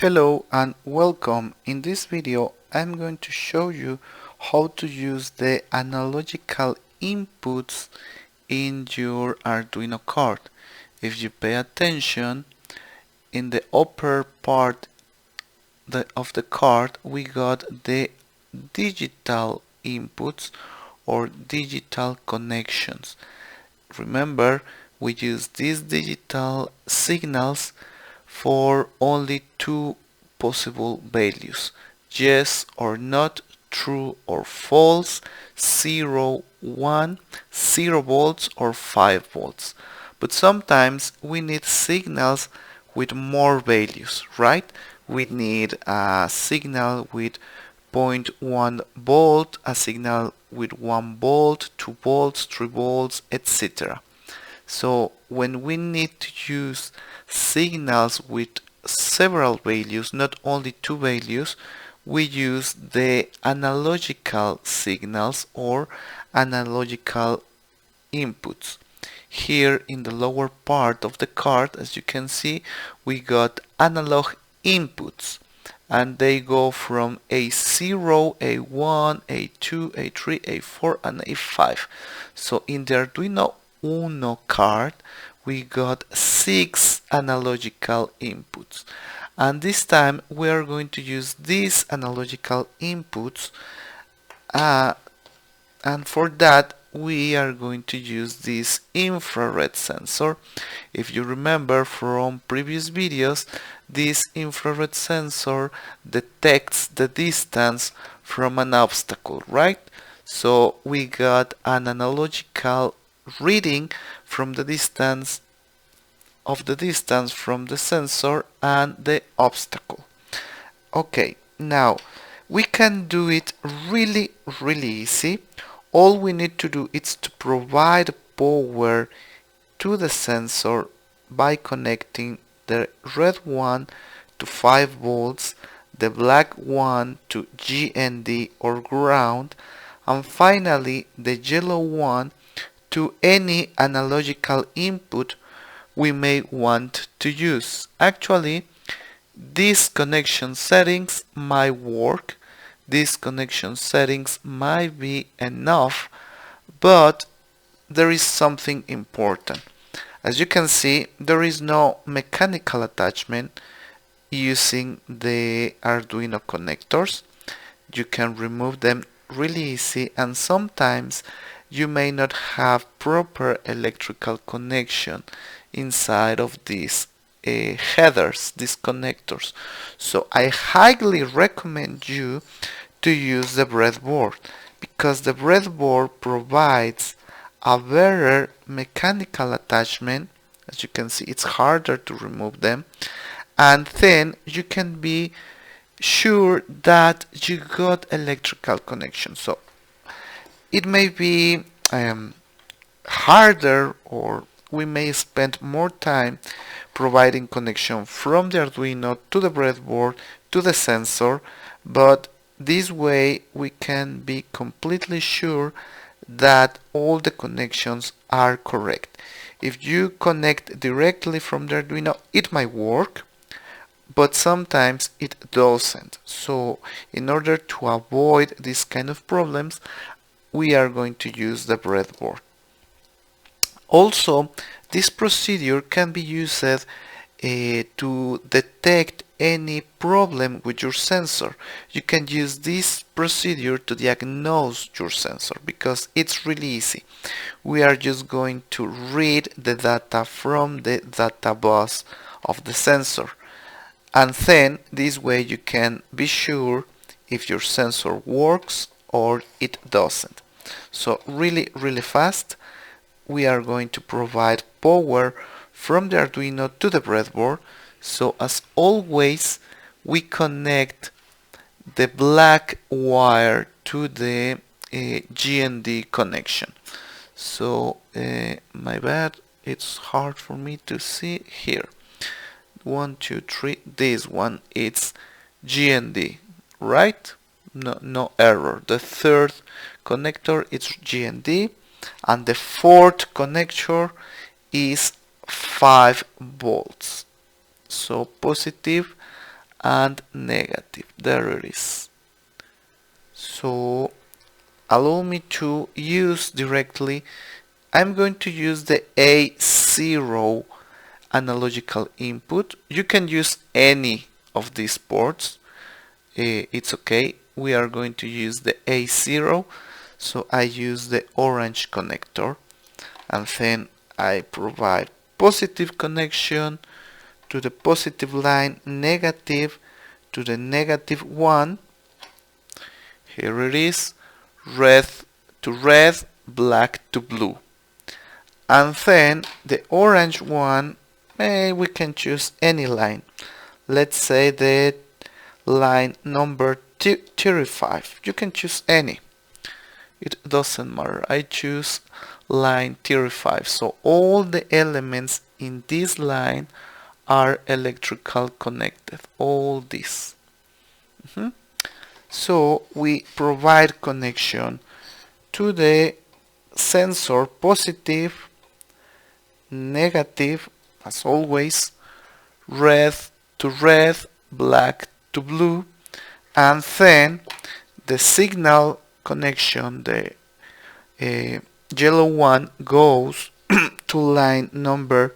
Hello and welcome. In this video I'm going to show you how to use the analogical inputs in your Arduino card. If you pay attention, in the upper part of the card we got the digital inputs or digital connections. Remember, we use these digital signals for only two possible values: yes or not, true or false, 0, 1, 0 volts or 5 volts. But sometimes we need signals with more values, right? We need a signal with zero point 0.1 volt, a signal with 1 volt, 2 volts, 3 volts, etc. So when we need to use signals with several values, not only two values, we use the analogical signals or analogical inputs. Here in the lower part of the card, as you can see, we got analog inputs, and they go from A0, A1, A2, A3, A4 and A5. So in the Arduino Uno card we got 6 analogical inputs, and this time we are going to use these analogical inputs, and for that we are going to use this infrared sensor. If you remember from previous videos, this infrared sensor detects the distance from an obstacle, right? So we got an analogical reading from the distance from the sensor and the obstacle. Okay, now we can do it really easy. All we need to do is to provide power to the sensor by connecting the red one to 5 volts, the black one to GND or ground, and finally the yellow one to any analogical input we may want to use. Actually, these connection settings might work, these connection settings might be enough, but there is something important. As you can see, there is no mechanical attachment using the Arduino connectors. You can remove them really easy, and sometimes you may not have proper electrical connection inside of these headers, these connectors. So I highly recommend you to use the breadboard, because the breadboard provides a better mechanical attachment. As you can see, it's harder to remove them, and then you can be sure that you got electrical connection. So it may be harder, or we may spend more time providing connection from the Arduino to the breadboard to the sensor, but this way we can be completely sure that all the connections are correct. If you connect directly from the Arduino, it might work, but sometimes it doesn't. So in order to avoid this kind of problems, we are going to use the breadboard. Also, this procedure can be used to detect any problem with your sensor. You can use this procedure to diagnose your sensor, because it's really easy. We are just going to read the data from the data bus of the sensor, and then this way you can be sure if your sensor works or it doesn't. So really fast, we are going to provide power from the Arduino to the breadboard. So as always, we connect the black wire to the GND connection. So my bad, it's hard for me to see here. 1, 2, 3, this one, it's GND, right? No error. The third connector is GND, and the fourth connector is 5 volts. So positive and negative. There it is. So allow me to use directly. I'm going to use the A0 analogical input. You can use any of these ports. It's okay. We are going to use the A0. So I use the orange connector, and then I provide positive connection to the positive line, negative to the negative one. Here it is, red to red, black to blue. And then the orange one, we can choose any line. Let's say the line number 35. You can choose any. It doesn't matter. I choose line 35. So all the elements in this line are electrical connected. All this. So we provide connection to the sensor, positive, negative, as always, red to red, black to blue, and then the signal connection, the yellow one, goes to line number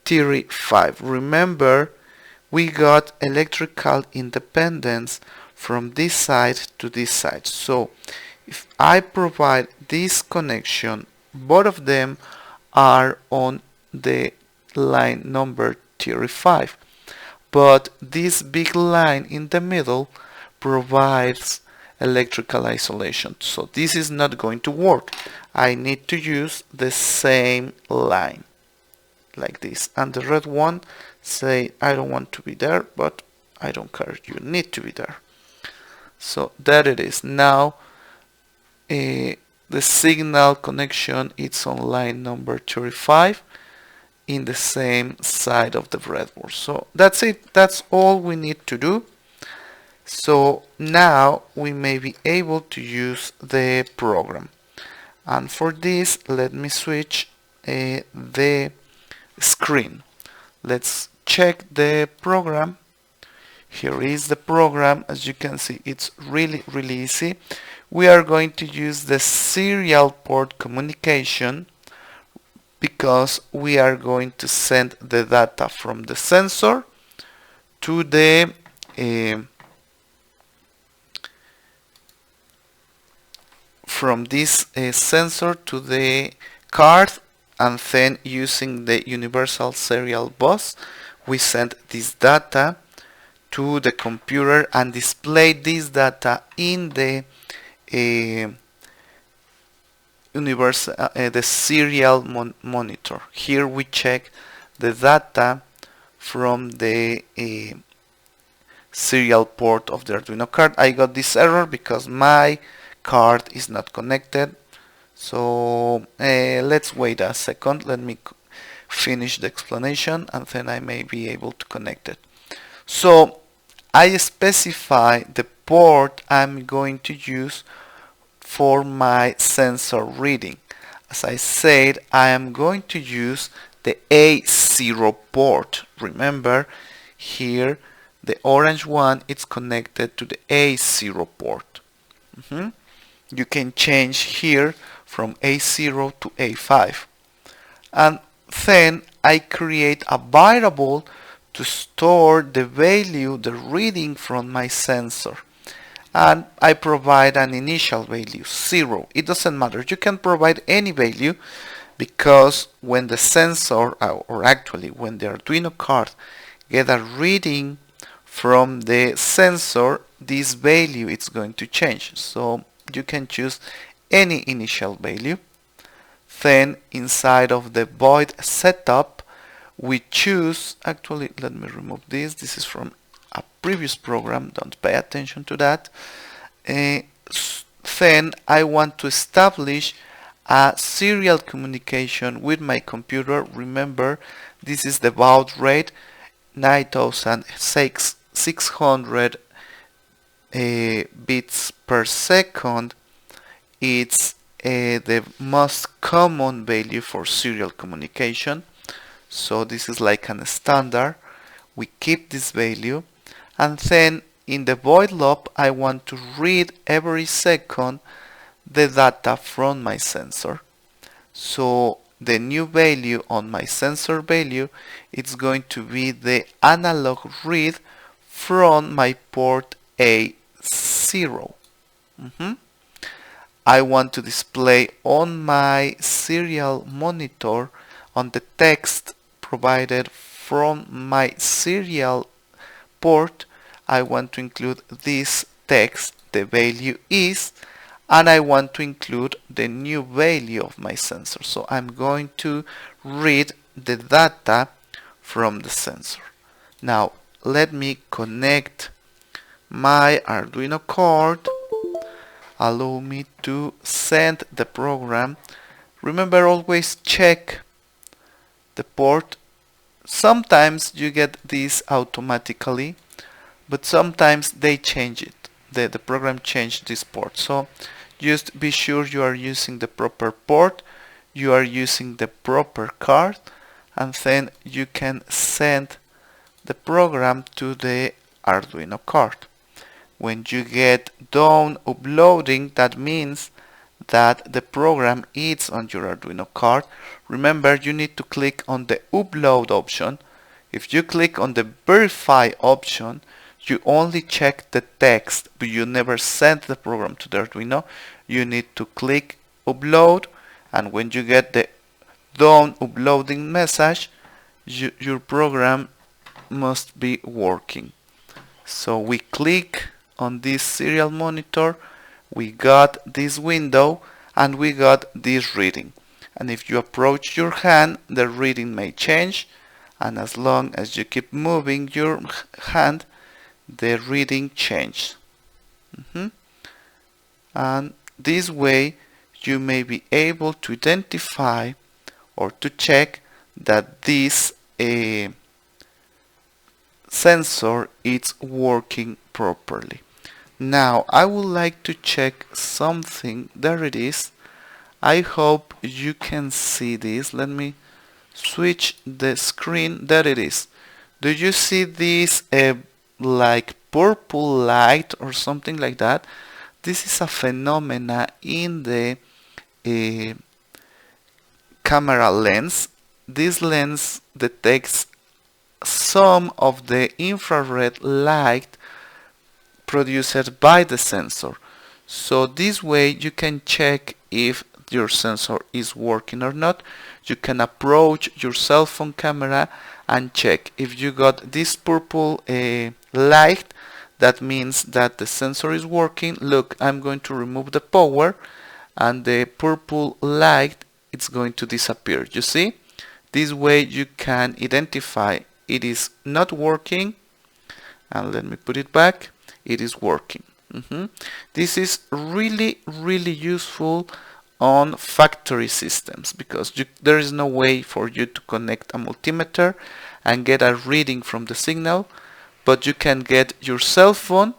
35. Remember, we got electrical independence from this side to this side. So if I provide this connection, both of them are on the line number 35. But this big line in the middle provides electrical isolation. So this is not going to work. I need to use the same line like this. And the red one say, I don't want to be there, but I don't care. You need to be there. So there it is. Now the signal connection is on line number 35 in the same side of the breadboard. So that's it. That's all we need to do. So now we may be able to use the program. And for this, let me switch the screen. Let's check the program. Here is the program. As you can see, it's really easy. We are going to use the serial port communication because we are going to send the data from the sensor to the from this sensor to the card, and then using the universal serial bus we send this data to the computer and display this data in the the serial monitor. Here we check the data from the serial port of the Arduino card. I got this error because my card is not connected. So let's wait a second. Let me finish the explanation and then I may be able to connect it. So I specify the port I'm going to use for my sensor reading. As I said, I am going to use the A0 port. Remember, here the orange one is connected to the A0 port. You can change here from A0 to A5. And then I create a variable to store the value, the reading from my sensor. And I provide an initial value, 0. It doesn't matter. You can provide any value because when the sensor, or actually when the Arduino card get a reading from the sensor, this value is going to change. So you can choose any initial value. Then inside of the void setup, we choose, actually let me remove this. This is from a previous program, don't pay attention to that. Then I want to establish a serial communication with my computer. Remember, this is the baud rate, 9600 bits per second. It's the most common value for serial communication. So this is like a standard. We keep this value and then in the void loop I want to read every second the data from my sensor. So the new value on my sensor value, it's going to be the analog read from my port A0. I want to display on my serial monitor on the text provided from my serial port. I want to include this text, the value is, and I want to include the new value of my sensor. So I'm going to read the data from the sensor. Now let me connect my Arduino card. Allow me to send the program. Remember, always check the port. Sometimes you get this automatically, but sometimes they change it. The program changed this port. So just be sure you are using the proper port, you are using the proper card, and then you can send the program to the Arduino card. When you get done uploading, that means that the program is on your Arduino card. Remember, you need to click on the upload option. If you click on the verify option, you only check the text, but you never send the program to the Arduino. You need to click upload, and when you get the done uploading message, your program must be working. So we click on this serial monitor, we got this window, and we got this reading. And if you approach your hand, the reading may change, and as long as you keep moving your hand, the reading changes. And this way you may be able to identify or to check that this sensor is working properly. Now I would like to check something. There it is. I hope you can see this. Let me switch the screen. There it is. Do you see this like purple light or something like that? This is a phenomena in the camera lens. This lens detects some of the infrared light produced by the sensor. So this way you can check if your sensor is working or not. You can approach your cell phone camera and check. If you got this purple light, that means that the sensor is working. Look, I'm going to remove the power and the purple light is going to disappear. You see? This way you can identify it is not working, and let me put it back. It is working. This is really useful on factory systems because there is no way for you to connect a multimeter and get a reading from the signal, but you can get your cell phone.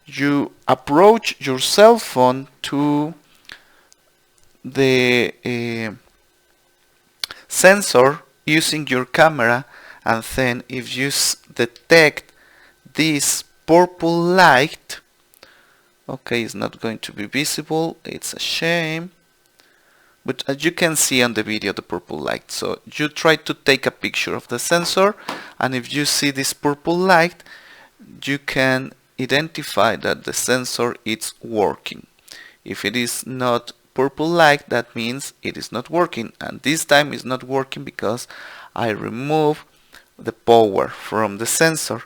You approach your cell phone to the sensor using your camera, and then if you detect this purple light, okay, it's not going to be visible, it's a shame, but as you can see on the video, the purple light. So you try to take a picture of the sensor, and if you see this purple light, you can identify that the sensor is working. If it is not purple light, that means it is not working, and this time it's not working because I remove the power from the sensor.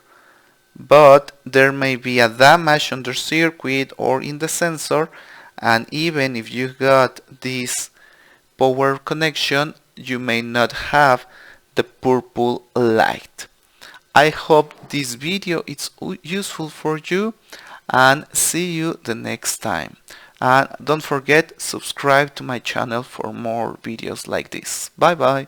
But there may be a damage on the circuit or in the sensor, and even if you got this power connection, you may not have the purple light. I hope this video is useful for you, and see you the next time. And don't forget, subscribe to my channel for more videos like this. Bye bye.